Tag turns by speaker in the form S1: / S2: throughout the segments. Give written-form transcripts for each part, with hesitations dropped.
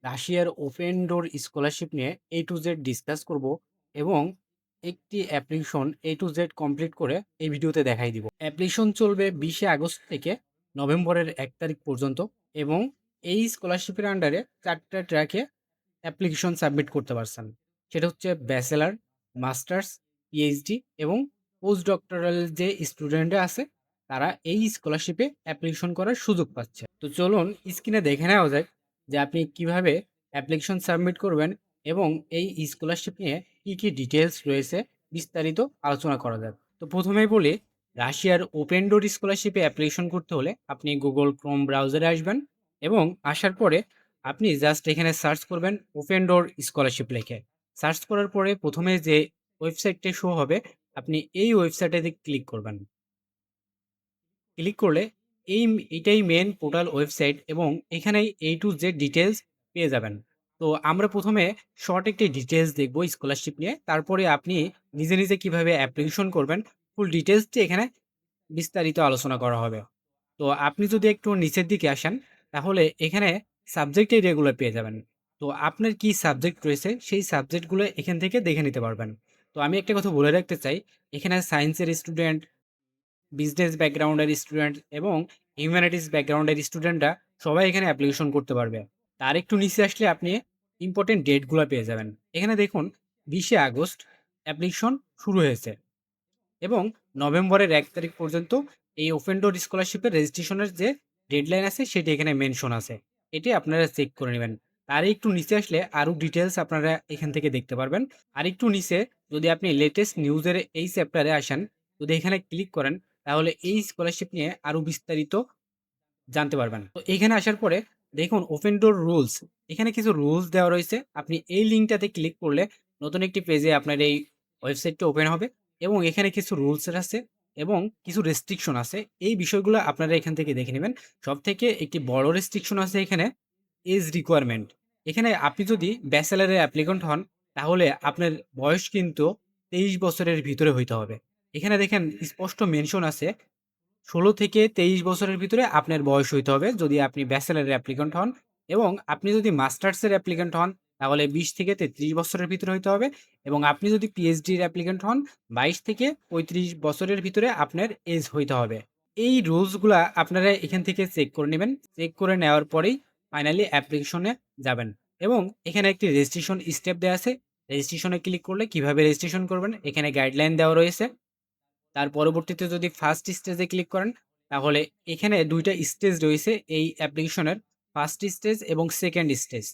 S1: রাশিয়ার ওপেন ডোর স্কলারশিপ নিয়ে A to Z discuss করব এবং একটি application A to Z complete করে এই ভিডিওতে দেখাই দিব। অ্যাপ্লিকেশন চলবে 20শে আগস্ট থেকে নভেম্বরের 1 তারিখ পর্যন্ত এবং এই স্কলারশিপের আন্ডারে 4টা ট্র্যাকে অ্যাপ্লিকেশন সাবমিট করতে পারছেন। সেটা হচ্ছে ব্যাচেলার, মাস্টার্স, পিএইচডি এবং পোস্ট ডক্টরাল যে স্টুডেন্টরা আছে তারা এই স্কলারশিপে অ্যাপ্লিকেশন করার সুযোগ পাচ্ছে। তো চলুন স্ক্রিনে দেখে নেওয়া যায় যে আপনি কিভাবে অ্যাপ্লিকেশন সাবমিট করবেন এবং এই স্কলারশিপ নিয়ে কী কী ডিটেলস রয়েছে বিস্তারিত আলোচনা করা যাক। তো প্রথমেই বলি, রাশিয়ার ওপেন ডোর স্কলারশিপে অ্যাপ্লিকেশন করতে হলে আপনি গুগল ক্রোম ব্রাউজারে আসবেন এবং আসার পরে আপনি জাস্ট এখানে সার্চ করবেন ওপেন ডোর স্কলারশিপ লিখে। সার্চ করার পরে প্রথমে যে ওয়েবসাইটটি শো হবে আপনি এই ওয়েবসাইটে ক্লিক করবেন। ক্লিক করলে এটাই মেন পোর্টাল ওয়েবসাইট এবং এখানেই A to Z ডিটেলস পেয়ে যাবেন। তো আমরা প্রথমে শর্ট একটি ডিটেলস দেখব স্কলারশিপ নিয়ে। তারপরে আপনি নিজে, নিজে কিভাবে অ্যাপ্লিকেশন করবেন ফুল ডিটেলসটি এখানে বিস্তারিত আলোচনা করা হবে। তো আপনি যদি একটু নিচের দিকে আসেন, তাহলে এখানে সাবজেক্ট এরিয়াগুলো পেয়ে যাবেন। তো আপনার কি সাবজেক্ট রয়েছে, সেই সাবজেক্টগুলো এখান থেকে দেখে নিতে পারবেন। তো আমি একটা কথা বলে রাখতে চাই, এখানে সায়েন্সের স্টুডেন্ট, বিজনেস ব্যাকগ্রাউন্ডের স্টুডেন্ট এবং হিউম্যানিটিস ব্যাকগ্রাউন্ডের স্টুডেন্টরা সবাই এখানে অ্যাপ্লিকেশন করতে পারবে। তার একটু নিচে আসলে আপনি ইম্পর্টেন্ট ডেটগুলো পেয়ে যাবেন। এখানে দেখুন 20শে আগস্ট অ্যাপ্লিকেশন শুরু হয়েছে এবং নভেম্বরের 1 তারিখ পর্যন্ত এই ওপেন ডোর স্কলারশিপের রেজিস্ট্রেশনের যে ডেডলাইন আছে সেটি এখানে মেনশন আছে। এটি আপনারা চেক করে নেবেন। তার একটু নিচে আসলে আরও ডিটেলস আপনারা এখান থেকে দেখতে পারবেন। আর একটু নিচে যদি আপনি লেটেস্ট নিউজের এই চ্যাপ্টারে আসেন, যদি এখানে ক্লিক করেন তাহলে এই স্কলারশিপ নিয়ে আরও বিস্তারিত জানতে পারবেন। তো এখানে আসার পরে দেখুন ওপেন ডোর রুলস, এখানে কিছু রুলস দেওয়া রয়েছে। আপনি এই লিঙ্কটাতে ক্লিক করলে নতুন একটি পেজে আপনার এই ওয়েবসাইটটা ওপেন হবে এবং এখানে কিছু রুলস আছে এবং কিছু রেস্ট্রিকশন আছে। এই বিষয়গুলো আপনারা এখান থেকে দেখে নেবেন। সবথেকে একটি বড় রেস্ট্রিকশন আছে এখানে এজ রিকোয়ারমেন্ট। এখানে আপনি যদি ব্যাচেলরের অ্যাপ্লিক্যান্ট হন তাহলে আপনার বয়স কিন্তু 23 বছরের ভিতরে হইতে হবে। এখানে দেখেন স্পষ্ট মেনশন আছে ১৬ থেকে ২৩ বছরের ভিতরে আপনার বয়স হইতে হবে যদি আপনি ব্যাচেলরের অ্যাপ্লিক্যান্ট হন এবং আপনি যদি মাস্টার্সের অ্যাপ্লিক্যান্ট হন তাহলে ২০ থেকে ৩৩ বছরের ভিতরে হইতে হবে এবং আপনি যদি পিএইচডির অ্যাপ্লিক্যান্ট হন ২২ থেকে ৩৫ বছরের ভিতরে আপনার এজ হইতে হবে। এই রুলসগুলা আপনারা এখান থেকে চেক করে নেবেন। চেক করে নেওয়ার পরেই ফাইনালি অ্যাপ্লিকেশনে যাবেন এবং এখানে একটি রেজিস্ট্রেশন স্টেপ দেওয়া আছে। রেজিস্ট্রেশনে ক্লিক করলে কিভাবে রেজিস্ট্রেশন করবেন এখানে গাইডলাইন দেওয়া রয়েছে। তার পরবর্তীতে যদি ফার্স্ট স্টেজে ক্লিক করেন তাহলে এখানে ২টা স্টেজ রয়েছে এই অ্যাপ্লিকেশনের, ফার্স্ট স্টেজ এবং সেকেন্ড স্টেজ।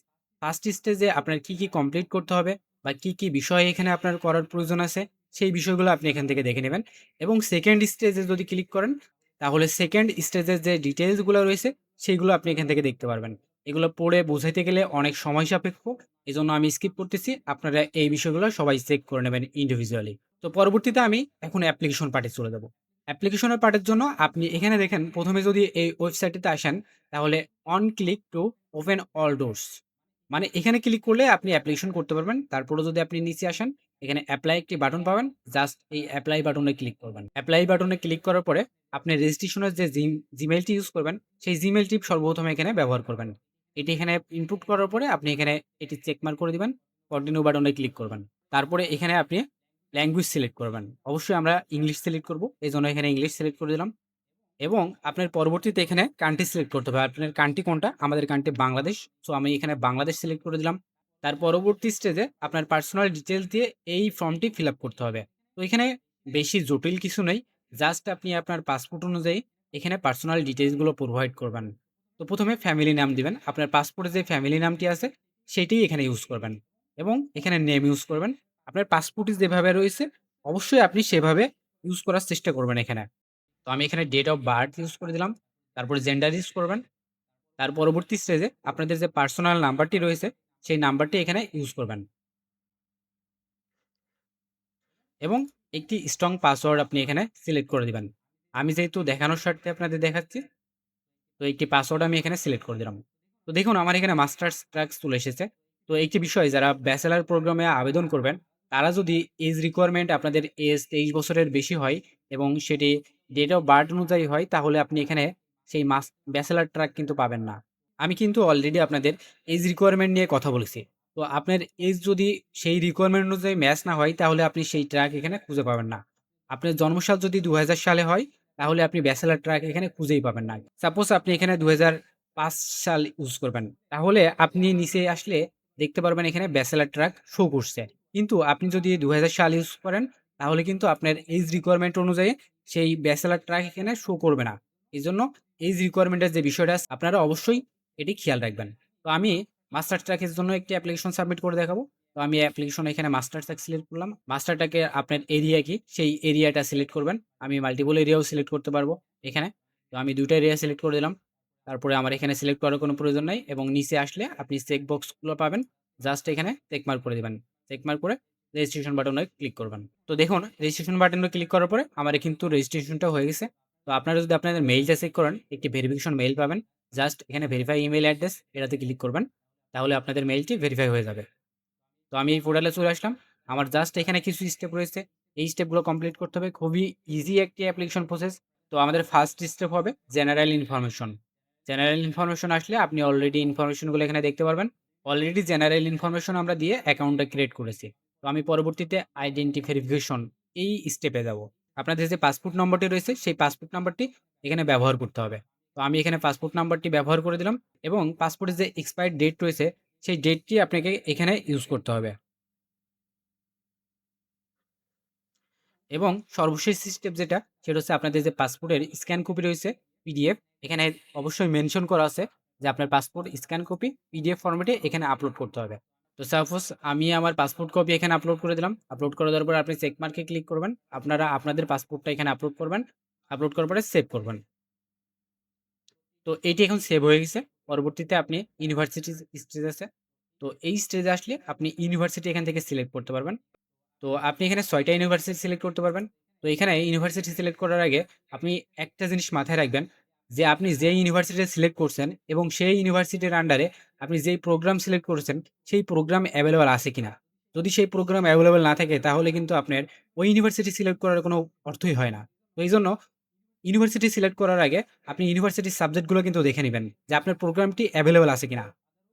S1: ফার্স্ট স্টেজে আপনার কি, কি কমপ্লিট করতে হবে বা কি, কি বিষয় এখানে আপনার করার প্রয়োজন আছে সেই বিষয়গুলো আপনি এখান থেকে দেখে নেবেন এবং সেকেন্ড স্টেজে যদি ক্লিক করেন তাহলে সেকেন্ড স্টেজের যে ডিটেইলসগুলো রয়েছে সেইগুলো আপনি এখান থেকে দেখতে পারবেন। এগুলো পড়ে বোঝাইতে গেলে অনেক সময় সাপেক্ষ। এজন্য আমি স্কিপ করতেছি। আপনারা এই বিষয়গুলো সবাই চেক করে নেবেন ইন্ডিভিজুয়ালি। তো পরবর্তীতে আমি এখন অ্যাপ্লিকেশন পার্টে চলে যাব। অ্যাপ্লিকেশনের পার্টের জন্য আপনি এখানে দেখেন প্রথমে যদি এই ওয়েবসাইটটিতে আসেন তাহলে on click to open all doors, মানে এখানে ক্লিক করলে আপনি অ্যাপ্লিকেশন করতে পারবেন। তারপরে যদি আপনি নিচে আসেন এখানে অ্যাপ্লাই একটি বাটন পাবেন, জাস্ট এই অ্যাপ্লাই বাটনে ক্লিক করবেন। অ্যাপ্লাই বাটনে ক্লিক করার পরে আপনি রেজিস্ট্রেশনের যে জিমেইলটি ইউজ করবেন সেই জিমেইলটি সর্বপ্রথম এখানে ব্যবহার করবেন। এটি এখানে ইনপুট করার পরে আপনি এখানে এটি চেক মার্ক করে দিবেন, কন্টিনিউ বাটনে ক্লিক করবেন। তারপরে এখানে আপনি ল্যাঙ্গুয়েজ সিলেক্ট করবেন। অবশ্যই আমরা ইংলিশ সিলেক্ট করব। এজন্য এখানে ইংলিশ সিলেক্ট করে দিলাম এবং আপনার পরবর্তীতে এখানে কান্ট্রি সিলেক্ট করতে হবে। আপনার কান্ট্রি কোনটা? আমাদের কান্ট্রি বাংলাদেশ। সো আমি এখানে বাংলাদেশ সিলেক্ট করে দিলাম। তার পরবর্তী স্টেজে আপনার পার্সোনাল ডিটেইলস দিয়ে এই ফর্মটি ফিল আপ করতে হবে। তো এখানে বেশি জটিল কিছু নেই। জাস্ট আপনি আপনার পাসপোর্ট অনুযায়ী এখানে পার্সোনাল ডিটেইলসগুলো প্রোভাইড করবেন। তো প্রথমে ফ্যামিলি নাম দিবেন। আপনার পাসপোর্টে যে ফ্যামিলি নামটি আছে সেটিই এখানে ইউজ করবেন এবং এখানে নেম ইউজ করবেন। আপনার পাসপোর্টে যেভাবে রয়েছে অবশ্যই আপনি সেভাবে ইউজ করার চেষ্টা করবেন এখানে। তো আমি এখানে ডেট অফ বার্থ ইউজ করে দিলাম। তারপরে জেন্ডার ইউজ করবেন। তার পরবর্তী স্টেজে আপনাদের যে পার্সোনাল নাম্বারটি রয়েছে সেই নাম্বারটি এখানে ইউজ করবেন এবং একটি স্ট্রং পাসওয়ার্ড আপনি এখানে সিলেক্ট করে দিবেন। আমি যেহেতু দেখানোর স্বার্থে আপনাদের দেখাচ্ছি, তো একটি পাসওয়ার্ড আমি এখানে সিলেক্ট করে দিলাম। তো দেখুন আমার এখানে মাস্টার্স ট্রাক্স চলে এসেছে। তো একটি বিষয়, যারা ব্যাচেলর প্রোগ্রামে আবেদন করবেন তারা যদি এজ রিকোয়ারমেন্ট আপনাদের এজ 23 বছরের বেশি হয় এবং সেটি ডেট অফ বার্থ অনুযায়ী হয় তাহলে আপনি এখানে সেই ব্যাচেলর ট্রাক কিন্তু পাবেন না। আমি কিন্তু অলরেডি আপনাদের এজ রিকোয়ারমেন্ট নিয়ে কথা বলেছি। তো আপনার এজ যদি সেই রিকোয়ারমেন্ট অনুযায়ী ম্যাচ না হয়, তাহলে আপনি সেই ট্রাক এখানে খুঁজে পাবেন না। আপনার জন্মসাল যদি ২০০০ সালে হয়, তাহলে আপনি ব্যাচেলর ট্রাক এখানে খুঁজেই পাবেন না। সাপোজ আপনি এখানে ২০০৫ সাল ইউজ করবেন। তাহলে আপনি নিচে আসলে দেখতে পারবেন এখানে ব্যাচেলর ট্রাক শো করছে। কিন্তু আপনি যদি ২০০০ সাল ইউজ করেন, তাহলে কিন্তু আপনার এজ রিকোয়ারমেন্ট অনুযায়ী সেই ব্যাচেলর ট্রাক এখানে শো করবে না। এজন্য এজ রিকোয়ারমেন্টের যে বিষয়টা আছে, আপনারা অবশ্যই এটি খেয়াল রাখবেন। তো আমি মাস্টার ট্র্যাকের জন্য একটি অ্যাপ্লিকেশন সাবমিট করে দেখাবো। তো আমি অ্যাপ্লিকেশন এখানে মাস্টার ট্র্যাক সিলেক্ট করলাম। মাস্টার ট্র্যাকে আপনার এরিয়া কি, সেই এরিয়াটা সিলেক্ট করবেন। আমি মাল্টিপল এরিয়াও সিলেক্ট করতে পারবো এখানে। তো আমি ২ টা এরিয়া সিলেক্ট করে দিলাম। তারপরে আমার এখানে সিলেক্ট করার কোনো প্রয়োজন নাই এবং নিচে আসলে আপনি চেক বক্সগুলো পাবেন। জাস্ট এখানে চেক মার্ক করে দিবেন। চেক মার্ক করে রেজিস্ট্রেশন বাটনে ক্লিক করবেন। তো দেখুন রেজিস্ট্রেশন বাটনে ক্লিক করার পরে আমার কিন্তু রেজিস্ট্রেশনটা হয়ে গেছে। তো আপনারা যদি আপনাদের মেইলটা চেক করেন, একটি ভেরিফিকেশন মেইল পাবেন। জাস্ট এখানে ভেরিফাই ইমেইল অ্যাড্রেস এটাতে ক্লিক করবেন। তাহলে আপনাদের মেইলটি ভেরিফাই হয়ে যাবে। তো আমি এই পোর্টালে চলে আসলাম। আমার জাস্ট এখানে কিছু স্টেপ রয়েছে। এই স্টেপগুলো কমপ্লিট করতে হবে। খুবই ইজি একটি অ্যাপ্লিকেশন প্রসেস। তো আমাদের ফার্স্ট স্টেপ হবে জেনারেল ইনফরমেশন। জেনারেল ইনফরমেশন আসলে আপনি অলরেডি ইনফরমেশনগুলো এখানে দেখতে পারবেন। অলরেডি জেনারেল ইনফরমেশন আমরা দিয়ে অ্যাকাউন্টটা ক্রিয়েট করেছি। তো আমি পরবর্তীতে আইডেন্টি ভেরিফিকেশন এই স্টেপে যাব। আপনাদের যে পাসপোর্ট নম্বরটি রয়েছে, সেই পাসপোর্ট নাম্বারটি এখানে ব্যবহার করতে হবে। তো আমি এখানে পাসপোর্ট নাম্বারটি ব্যবহার করে দিলাম এবং পাসপোর্টের যে এক্সপায়ার্ড ডেট রয়েছে, সেই ডেটটি আপনাকে এখানে ইউজ করতে হবে। এবং সর্বশেষ স্টেপ যেটা, সেটা হচ্ছে আপনাদের যে পাসপোর্টের স্ক্যান কপি রয়েছে, পিডিএফ, এখানে অবশ্যই মেনশন করা আছে যে আপনার পাসপোর্ট স্ক্যান কপি পিডিএফ ফরম্যাটে এখানে আপলোড করতে হবে। তো সাপোজ আমি আমার পাসপোর্ট কপি এখানে আপলোড করে দিলাম। আপলোড করে দেওয়ার পরে আপনি চেক মার্কে ক্লিক করবেন। আপনারা আপনাদের পাসপোর্টটা এখানে আপলোড করবেন। আপলোড করার পরে সেভ করবেন। তো এইটি এখন সেভ হয়ে গেছে। পরবর্তীতে আপনি ইউনিভার্সিটি স্টেজ আছে। তো এই স্টেজে আসলে আপনি ইউনিভার্সিটি এখান থেকে সিলেক্ট করতে পারবেন। তো আপনি এখানে ৬ টা ইউনিভার্সিটি সিলেক্ট করতে পারবেন। তো এখানে ইউনিভার্সিটি সিলেক্ট করার আগে আপনি একটা জিনিস মাথায় রাখবেন যে আপনি যেই ইউনিভার্সিটি সিলেক্ট করছেন এবং সেই ইউনিভার্সিটির আন্ডারে আপনি যেই প্রোগ্রাম সিলেক্ট করেছেন, সেই প্রোগ্রাম অ্যাভেলেবল আছে কিনা? যদি সেই প্রোগ্রাম অ্যাভেলেবল না থাকে, তাহলে কিন্তু আপনার ওই ইউনিভার্সিটি সিলেক্ট করার কোনো অর্থই হয় না। তো এইজন্য ইউনিভার্সিটি সিলেক্ট করার আগে আপনি ইউনিভার্সিটির সাবজেক্টগুলো কিন্তু দেখে নিবেন যে আপনার প্রোগ্রামটি অ্যাভেলেবল আছে কিনা।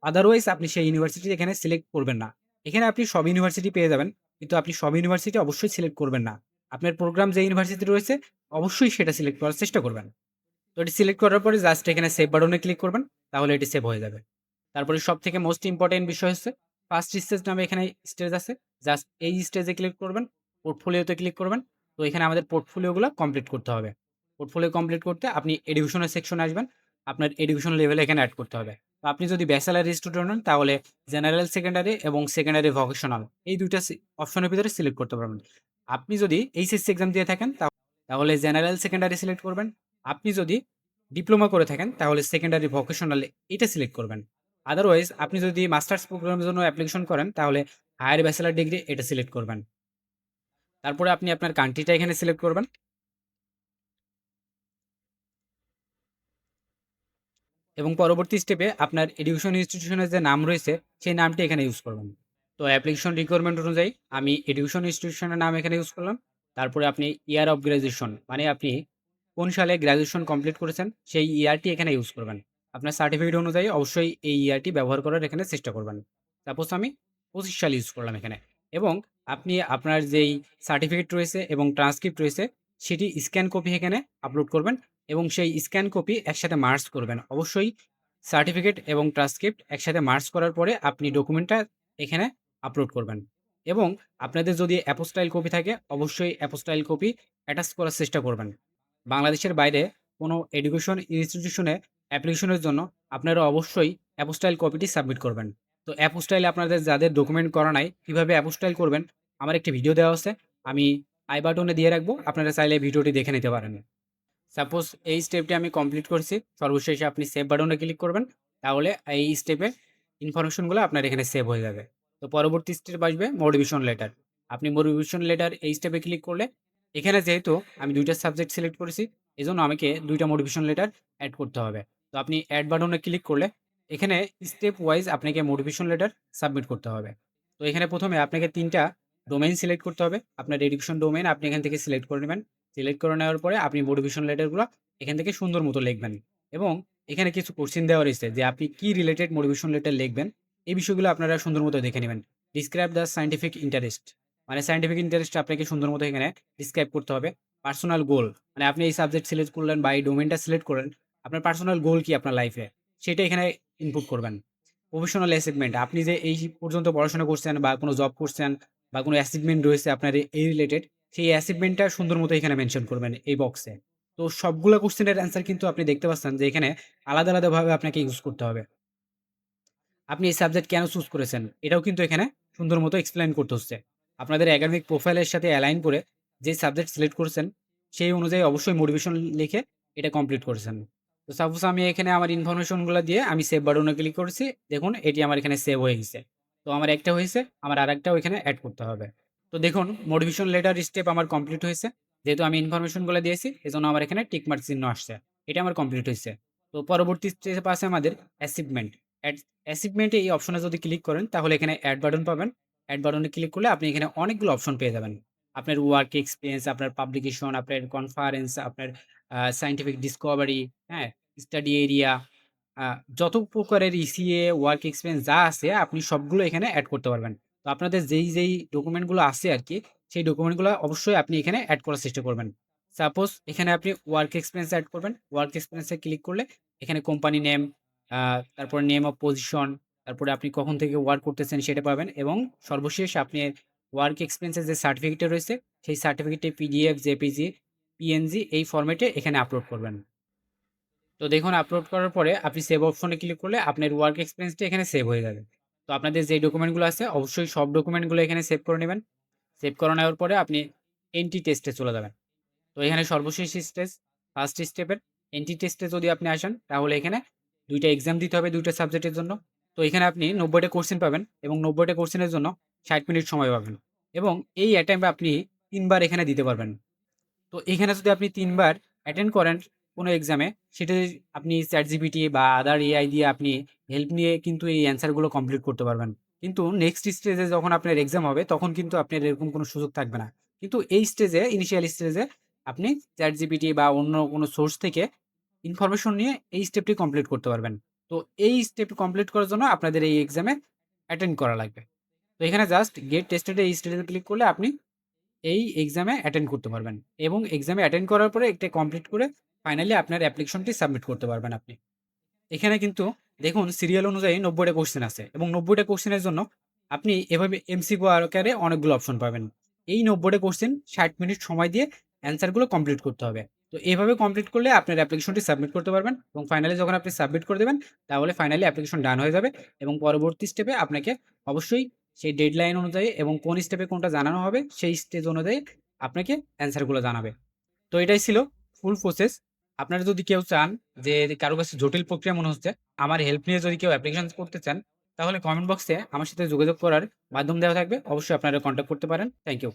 S1: আদারওয়াইজ আপনি সেই ইউনিভার্সিটি এখানে সিলেক্ট করবেন না। এখানে আপনি সব ইউনিভার্সিটি পেয়ে যাবেন, কিন্তু আপনি সব ইউনিভার্সিটি অবশ্যই সিলেক্ট করবেন না। আপনার প্রোগ্রাম যে ইউনিভার্সিটি রয়েছে, অবশ্যই সেটা সিলেক্ট করার চেষ্টা করবেন। তো এটি সিলেক্ট করার পরে জাস্ট এখানে সেভ বাটনে ক্লিক করবেন, তাহলে এটি সেভ হয়ে যাবে। তারপরে সবথেকে মোস্ট ইম্পোর্টেন্ট বিষয় হচ্ছে ফার্স্ট স্টেজ নামে এখানে স্টেজ আছে। জাস্ট এই স্টেজে ক্লিক করবেন, পোর্টফোলিওতে ক্লিক করবেন। তো এখানে আমাদের পোর্টফোলিওগুলো কমপ্লিট করতে হবে। পোর্টফোলিও কমপ্লিট করতে আপনি এডুকেশনের সেকশনে আসবেন। আপনার এডুকেশন লেভেল এখানে অ্যাড করতে হবে। তো আপনি যদি ব্যাচেলার স্টুডেন্ট হন, তাহলে জেনারেল সেকেন্ডারি এবং সেকেন্ডারি ভোকেশনাল এই ২ টা অপশনের ভিতরে সিলেক্ট করতে পারবেন। আপনি যদি এইচএসসি এক্সাম দিয়ে থাকেন, তাহলে জেনারেল সেকেন্ডারি সিলেক্ট করবেন। আপনি যদি ডিপ্লোমা করে থাকেন, তাহলে সেকেন্ডারি ভোকেশনাল এটা সিলেক্ট করবেন। আদারওয়াইজ আপনি যদি মাস্টার্স প্রোগ্রামের জন্য অ্যাপ্লিকেশন করেন, তাহলে হায়ার ব্যাচেলর ডিগ্রি এটা সিলেক্ট করবেন। তারপরে আপনি আপনার কান্ট্রিটা এখানে সিলেক্ট করবেন এবং পরবর্তী স্টেপে আপনার এডুকেশন ইনস্টিটিউশনের যে নাম রয়েছে, সেই নামটি এখানে ইউজ করবেন। তো অ্যাপ্লিকেশন রিকোয়ারমেন্ট অনুযায়ী আমি এডুকেশন ইনস্টিটিউশনের নাম এখানে ইউজ করলাম। তারপরে আপনি ইয়ার অফ গ্র্যাজুয়েশন, মানে আপনি কোন সালে গ্র্যাজুয়েশন কমপ্লিট করেছেন, সেই ইয়ারটি এখানে ইউজ করবেন। আপনার সার্টিফিকেট অনুযায়ী অবশ্যই এই ইয়ারটি ব্যবহার করার এখানে চেষ্টা করবেন। সাপোজ আমি ২৫ সাল ইউজ করলাম এখানে। এবং আপনি আপনার যেই সার্টিফিকেট রয়েছে এবং ট্রান্সক্রিপ্ট রয়েছে, সেটি স্ক্যান কপি এখানে আপলোড করবেন এবং সেই স্ক্যান কপি একসাথে মার্জ করবেন। অবশ্যই সার্টিফিকেট এবং ট্রান্সক্রিপ্ট একসাথে মার্জ করার পরে আপনি ডকুমেন্টটা এখানে আপলোড করবেন। এবং আপনাদের যদি অ্যাপোস্টাইল কপি থাকে, অবশ্যই অ্যাপোস্টাইল কপি অ্যাটাচ করার চেষ্টা করবেন। বাংলাদেশের বাইরে কোনো এডুকেশন ইনস্টিটিউশনে অ্যাপ্লিকেশনের জন্য আপনারা অবশ্যই অ্যাপোস্টাইল কপিটি সাবমিট করবেন। তো অ্যাপোস্টাইলে আপনাদের যাদের ডকুমেন্ট করা নাই, কীভাবে অ্যাপোস্টাইল করবেন, আমার একটি ভিডিও দেওয়া আছে। আমি আই বাটনে দিয়ে রাখবো, আপনারা চাইলে ভিডিওটি দেখে নিতে পারেন। সাপোজ এই স্টেপটি আমি কমপ্লিট করছি। সর্বশেষে আপনি সেভ বাটনে ক্লিক করবেন। তাহলে এই স্টেপে ইনফরমেশনগুলো আপনার এখানে সেভ হয়ে যাবে। তো পরবর্তী স্টেপ আসবে মোটিভেশন লেটার। আপনি মোটিভেশন লেটার এই স্টেপে ক্লিক করলে, এখানে যেহেতু আমি ২ টা সাবজেক্ট সিলেক্ট করেছি, এজন্য আমাকে ২ টা মোটিভেশন লেটার অ্যাড করতে হবে। তো আপনি অ্যাড বাটনে ক্লিক করলে এখানে স্টেপ ওয়াইজ আপনাকে মোটিভেশন লেটার সাবমিট করতে হবে। তো এখানে ১ম এ আপনাকে ৩ টা ডোমেইন সিলেক্ট করতে হবে। আপনার এডুকেশন ডোমেইন আপনি এখান থেকে সিলেক্ট করে নেবেন। সিলেক্ট করে নেওয়ার পরে আপনি মোটিভেশন লেটারগুলো এখান থেকে সুন্দর মতো লিখবেন এবং এখানে কিছু কোশ্চেন দেওয়া রয়েছে যে আপনি কি রিলেটেড মোটিভেশন লেটার লিখবেন। এই বিষয়গুলো আপনারা সুন্দর মতো দেখে নিবেন। ডিসক্রাইব দ্য সায়েন্টিফিক ইন্টারেস্ট, মানে সায়েন্টিফিক ইন্টারেস্ট আপনাকে সুন্দর মতো এখানে ডিসক্রাইব করতে হবে। পার্সোনাল গোল, মানে আপনি এই সাবজেক্ট সিলেক্ট করলেন বা এই ডোমেইনটা সিলেক্ট করলেন। আপনার পার্সোনাল গোল কি আপনার লাইফে? সেটা এখানে ইনপুট করবেন। প্রফেশনাল অ্যাচিভমেন্ট, আপনি যে এই পর্যন্ত পড়াশোনা করছেন বা কোনো জব করছেন বা কোনো অ্যাচিভমেন্ট রয়েছে আপনার এই রিলেটেড, সেই অ্যাচিভমেন্টটা সুন্দর মতো এখানে মেনশন করবেন এই বক্সে। তো সবগুলা কোশ্চেনের অ্যান্সার কিন্তু আপনি দেখতে পাচ্ছেন যে এখানে আলাদা, আলাদাভাবে আপনাকে ইউজ করতে হবে। আপনি এই সাবজেক্ট কেন চুজ করেছেন? এটাও কিন্তু এখানে সুন্দর মতো এক্সপ্লেইন করতে হচ্ছে। আপনাদের একাডেমিক প্রোফাইলের সাথে অ্যালাইন করে যে সাবজেক্ট সিলেক্ট করেছেন, সেই অনুযায়ী অবশ্যই মোটিভেশন লিখে এটা কমপ্লিট করেছেন। তো সাপোজ আমি এখানে আমার ইনফরমেশনগুলা দিয়ে আমি সেভ বাটনে ক্লিক করেছি। দেখুন এটি আমার এখানে সেভ হয়ে গেছে। তো আমার একটা হয়েছে, আমার আরেকটাও এখানে এড করতে হবে। তো দেখুন মোটিভেশন লেটার স্টেপ আমার কমপ্লিট হয়েছে। যেহেতু আমি ইনফরমেশনগুলা দিয়েছি, এজন্য আমার এখানে টিক মার্ক চিহ্ন আসছে। এটা আমার কমপ্লিট হইছে। তো পরবর্তী স্টেপ আছে আমাদের অ্যাচিভমেন্ট। অ্যাচিভমেন্টে এই অপশনে যদি ক্লিক করেন তাহলে এখানে অ্যাড বাটন পাবেন। অ্যাড বাটনে ক্লিক করলে আপনি এখানে অনেকগুলো অপশন পেয়ে যাবেন। আপনার ওয়ার্ক এক্সপেরিয়েন্স, আপনার পাবলিকেশন, আপনার কনফারেন্স, আপনার সায়েন্টিফিক ডিসকভারি, হ্যাঁ? স্টাডি এরিয়া, আ যত প্রকারের ইসিএ, ওয়ার্ক এক্সপেরিয়েন্স যা আছে আপনি সবগুলো এখানে এড করতে পারবেন। তো আপনাদের যেই ডকুমেন্টগুলো আছে আরকি, সেই ডকুমেন্টগুলো অবশ্যই আপনি এখানে এড করার চেষ্টা করবেন। সাপোজ এখানে আপনি ওয়ার্ক এক্সপেরিয়েন্স এড করবেন। ওয়ার্ক এক্সপেরিয়েন্স এ ক্লিক করলে এখানে কোম্পানি নেম, আ তারপর নেম অফ পজিশন, তারপরে আপনি কখন থেকে ওয়ার্ক করতেছেন সেটা পাবেন এবং সর্বশেষ আপনি ওয়ার্ক এক্সপেরিয়েন্স এর যে সার্টিফিকেটটা রয়েছে, সেই সার্টিফিকেটে পিডিএফ, জেপিজি, পিএনজি এই ফরম্যাটে এখানে আপলোড করবেন। তো দেখুন আপলোড করার পরে আপনি সেভ অপশনে ক্লিক করলে আপনার ওয়ার্ক এক্সপেরিয়েন্সটা এখানে সেভ হয়ে যাবে। তো আপনাদের যে ডকুমেন্টগুলো আছে অবশ্যই সব ডকুমেন্টগুলো এখানে সেভ করে নেবেন। সেভ করে নেওয়ার পরে আপনি এন্ট্রি টেস্টে চলে যাবেন। তো এখানে সর্বশেষ স্টেজ, ফার্স্ট স্টেপের এন্ট্রি টেস্টে যদি আপনি আসেন তাহলে এখানে ২ টা এক্সাম দিতে হবে ২ টা সাবজেক্টের জন্য। তো এখানে আপনি ৯০ টা কোশ্চেন পাবেন এবং ৯০ টা কোশ্চেনের জন্য ৬০ মিনিট সময় পাবেন এবং এই অ্যাটেম্পে আপনি ৩ বার এখানে দিতে পারবেন। তো এখানে যদি আপনি ৩ বার অ্যাটেন্ড করেন কোনো এক্সামে, সেটা যদি আপনি ChatGPT বা আদার এআই দিয়ে আপনি হেল্প নিয়ে কিন্তু এই অ্যান্সার গুলো কমপ্লিট করতে পারবেন। কিন্তু নেক্সট স্টেজে যখন আপনার এক্সাম হবে তখন কিন্তু আপনার এরকম কোনো সুযোগ থাকবে না। কিন্তু এই স্টেজে ইনিশিয়াল স্টেজে আপনি ChatGPT বা অন্য কোনো সোর্স থেকে ইনফরমেশন নিয়ে এই স্টেপটি কমপ্লিট করতে পারবেন। তো এই স্টেপ কমপ্লিট করার জন্য আপনাদের এই এক্সামে অ্যাটেন্ড করা লাগবে। তো এখানে জাস্ট গেট টেস্টেড এই স্টেজে ক্লিক করলে আপনি এই এক্সামে অ্যাটেন্ড করতে পারবেন এবং এক্সামে অ্যাটেন্ড করার পরে এটা কমপ্লিট করে ফাইনালি আপনার অ্যাপ্লিকেশনটি সাবমিট করতে পারবেন আপনি। এখানে কিন্তু দেখুন সিরিয়াল অনুযায়ী ৯০ টা কোশ্চেন আছে এবং ৯০ টা কোশ্চেনের জন্য আপনি এভাবে এমসিকিউ আকারে অনেকগুলো অপশন পাবেন। এই ৯০ টা কোশ্চেন ৬০ মিনিট সময় দিয়ে অ্যান্সারগুলো কমপ্লিট করতে হবে। তো এভাবে কমপ্লিট করলে আপনার অ্যাপ্লিকেশনটি সাবমিট করতে পারবেন এবং ফাইনালি যখন আপনি সাবমিট করে দেবেন তাহলে ফাইনালি অ্যাপ্লিকেশন ডান হয়ে যাবে এবং পরবর্তী স্টেপে আপনাকে অবশ্যই সেই ডেডলাইন অনুযায়ী এবং কোন স্টেপে কোনটা জানানো হবে সেই স্টেজ অনুযায়ী আপনাকে অ্যান্সারগুলো জানাবে। তো এটাই ছিল ফুল প্রসেস। আপনারা যদি কেউ চান যে কারো কাছে জটিল প্রক্রিয়া মনে হচ্ছে, আমার হেল্প নিয়ে যদি কেউ অ্যাপ্লিকেশন করতে চান, তাহলে কমেন্ট বক্সে আমার সাথে যোগাযোগ করার মাধ্যম দেওয়া থাকবে। অবশ্যই আপনারা কনট্যাক্ট করতে পারেন। Thank you.